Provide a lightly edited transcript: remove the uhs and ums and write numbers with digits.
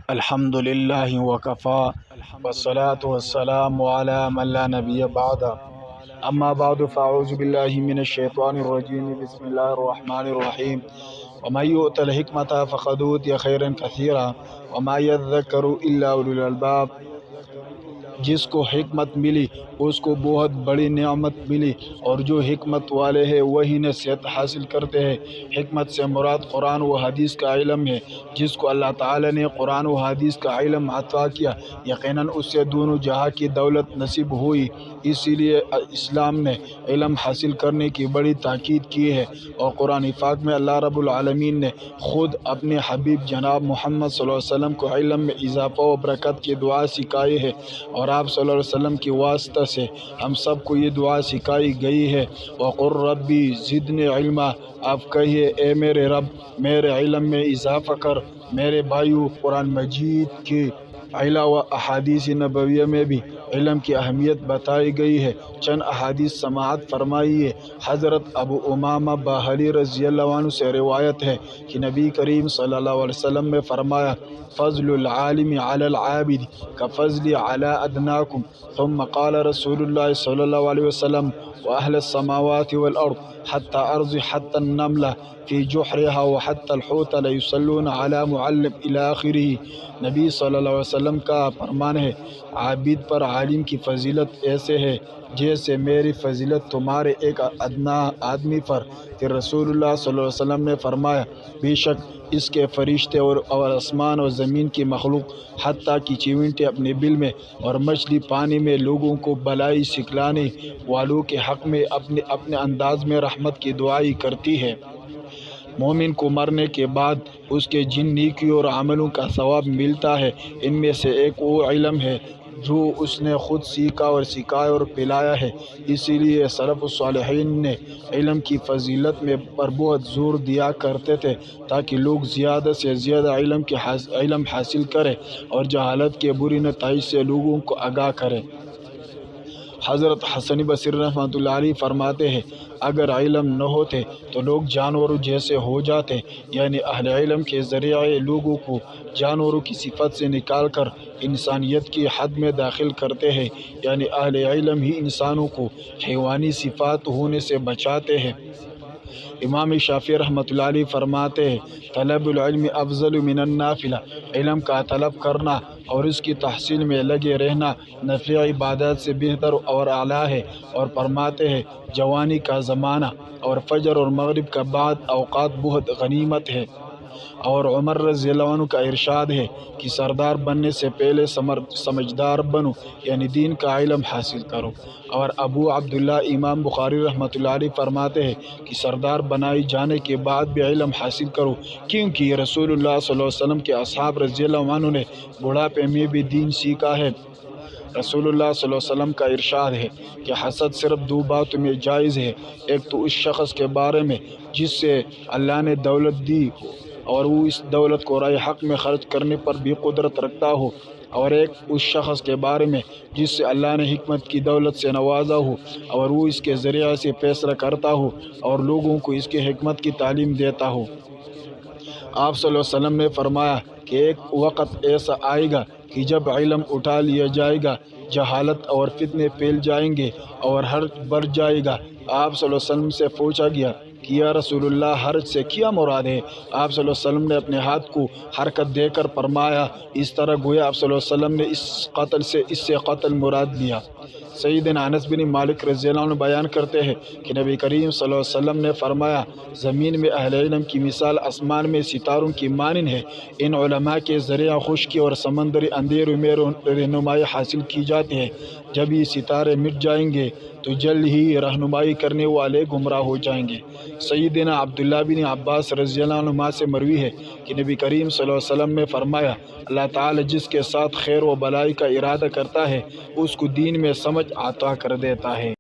الحمد للہ وکفا والصلاة والسلام علی من لا نبی بعد اما بعد فاعوذ باللہ من الشیطان الرجیم بسم اللہ الرحمن الرحیم ومن یؤت الحکمۃ فقد اوتی خیرا کثیرا وما یذکر الا اولو الالباب۔ جس کو حکمت ملی اس کو بہت بڑی نعمت ملی، اور جو حکمت والے ہیں وہی نصیحت حاصل کرتے ہیں۔ حکمت سے مراد قرآن و حدیث کا علم ہے۔ جس کو اللہ تعالی نے قرآن و حدیث کا علم عطا کیا، یقیناً اس سے دونوں جہاں کی دولت نصیب ہوئی۔ اسی لیے اسلام نے علم حاصل کرنے کی بڑی تاکید کی ہے، اور قرآن پاک میں اللہ رب العالمین نے خود اپنے حبیب جناب محمد صلی اللہ علیہ وسلم کو علم میں اضافہ و برکت کی دعا سکھائی ہے، اور آپ صلی اللہ علیہ وسلم کی واسطہ سے ہم سب کو یہ دعا سکھائی گئی ہے۔ وَقُلْ رَبِّ زِدْنِی عِلْمًا، آپ کہیے اے میرے رب میرے علم میں اضافہ کر۔ میرے بھائیو، قرآن مجید کی علاوہ احادیث نبویہ میں بھی علم کی اہمیت بتائی گئی ہے۔ چند احادیث سماعت فرمائیے۔ حضرت ابو امامہ باہلی رضی اللہ عنہ سے روایت ہے کہ نبی کریم صلی اللہ علیہ وسلم نے فرمایا، فضل العالم علی العابد کفضلی علی ادناکم، ثم قال رسول اللہ صلی اللہ علیہ وسلم، واہل السماوات والارض حتی ارض حتی النملہ فی جحرها وحتی الحوت لیصلون علی معلم الی آخرہ۔ نبی صلی اللہ علیہ وسلم کا فرمان ہے، عابد پر عالم کی فضیلت ایسے ہے جیسے میری فضیلت تمہارے ایک ادنا آدمی پر۔ پھر رسول اللہ صلی اللہ علیہ وسلم نے فرمایا، بے شک اس کے فرشتے اور آسمان اور زمین کی مخلوق، حتیٰ کہ چیونٹے اپنے بل میں اور مچھلی پانی میں لوگوں کو بلائی سکھلانے والوں کے حق میں اپنے انداز میں رحمت کی دعائی کرتی ہے۔ مومن کو مرنے کے بعد اس کے جن نیکیوں اور عملوں کا ثواب ملتا ہے، ان میں سے ایک وہ علم ہے جو اس نے خود سیکھا اور سکھایا اور پلایا ہے۔ اسی لیے سلف الصالحین نے علم کی فضیلت پر بہت زور دیا کرتے تھے، تاکہ لوگ زیادہ سے زیادہ علم حاصل کریں اور جہالت کے برے نتائج سے لوگوں کو آگاہ کریں۔ حضرت حسن بصری رحمۃ اللہ علیہ فرماتے ہیں، اگر علم نہ ہوتے تو لوگ جانوروں جیسے ہو جاتے، یعنی اہل علم کے ذریعے لوگوں کو جانوروں کی صفت سے نکال کر انسانیت کی حد میں داخل کرتے ہیں، یعنی اہل علم ہی انسانوں کو حیوانی صفات ہونے سے بچاتے ہیں۔ امام شافعی رحمۃ اللہ علیہ فرماتے ہیں، طلب العلم افضل من النافلہ، علم کا طلب کرنا اور اس کی تحصیل میں لگے رہنا نفلی عبادات سے بہتر اور اعلیٰ ہے۔ اور فرماتے ہیں، جوانی کا زمانہ اور فجر اور مغرب کا بعد اوقات بہت غنیمت ہے۔ اور عمر رضی اللہ عنہ کا ارشاد ہے کہ سردار بننے سے پہلے سمجھدار بنو، یعنی دین کا علم حاصل کرو۔ اور ابو عبداللہ امام بخاری رحمۃ اللہ علیہ فرماتے ہیں کہ سردار بنائے جانے کے بعد بھی علم حاصل کرو، کیونکہ رسول اللہ صلی اللہ علیہ وسلم کے اصحاب رضی اللہ عنہ نے بڑھاپے میں بھی دین سیکھا ہے۔ رسول اللہ صلی اللہ علیہ وسلم کا ارشاد ہے کہ حسد صرف دو باتوں میں جائز ہے، ایک تو اس شخص کے بارے میں جس سے اللہ نے دولت دی اور وہ اس دولت کو راہ حق میں خرچ کرنے پر بھی قدرت رکھتا ہو، اور ایک اس شخص کے بارے میں جس سے اللہ نے حکمت کی دولت سے نوازا ہو اور وہ اس کے ذریعے سے فیصلہ کرتا ہو اور لوگوں کو اس کی حکمت کی تعلیم دیتا ہو۔ آپ صلی اللہ علیہ وسلم نے فرمایا کہ ایک وقت ایسا آئے گا کہ جب علم اٹھا لیا جائے گا، جہالت اور فتنے پھیل جائیں گے اور حرج بڑھ جائے گا۔ آپ صلی اللہ علیہ وسلم سے پوچھا گیا کہ یا رسول اللہ، حرج سے کیا مراد ہے؟ آپ صلی اللہ علیہ وسلم نے اپنے ہاتھ کو حرکت دے کر فرمایا، اس طرح گویا آپ صلی اللہ علیہ وسلم نے اس سے قتل مراد لیا۔ سیدنا انس بن مالک رضی اللہ عنہ بیان کرتے ہیں کہ نبی کریم صلی اللہ علیہ وسلم نے فرمایا، زمین میں اہل علم کی مثال آسمان میں ستاروں کی مانند ہے۔ ان علماء کے ذریعہ خشکی اور سمندری اندھیروں میں رہنمائی حاصل کی جاتی ہے۔ جب یہ ستارے مٹ جائیں گے تو جلد ہی رہنمائی کرنے والے گمراہ ہو جائیں گے۔ سیدنا عبداللہ بن عباس رضی اللہ عنہما سے مروی ہے کہ نبی کریم صلی اللہ علیہ وسلم نے فرمایا، اللہ تعالی جس کے ساتھ خیر و بلائی کا ارادہ کرتا ہے اس کو دین میں سمجھ عطا کر دیتا ہے۔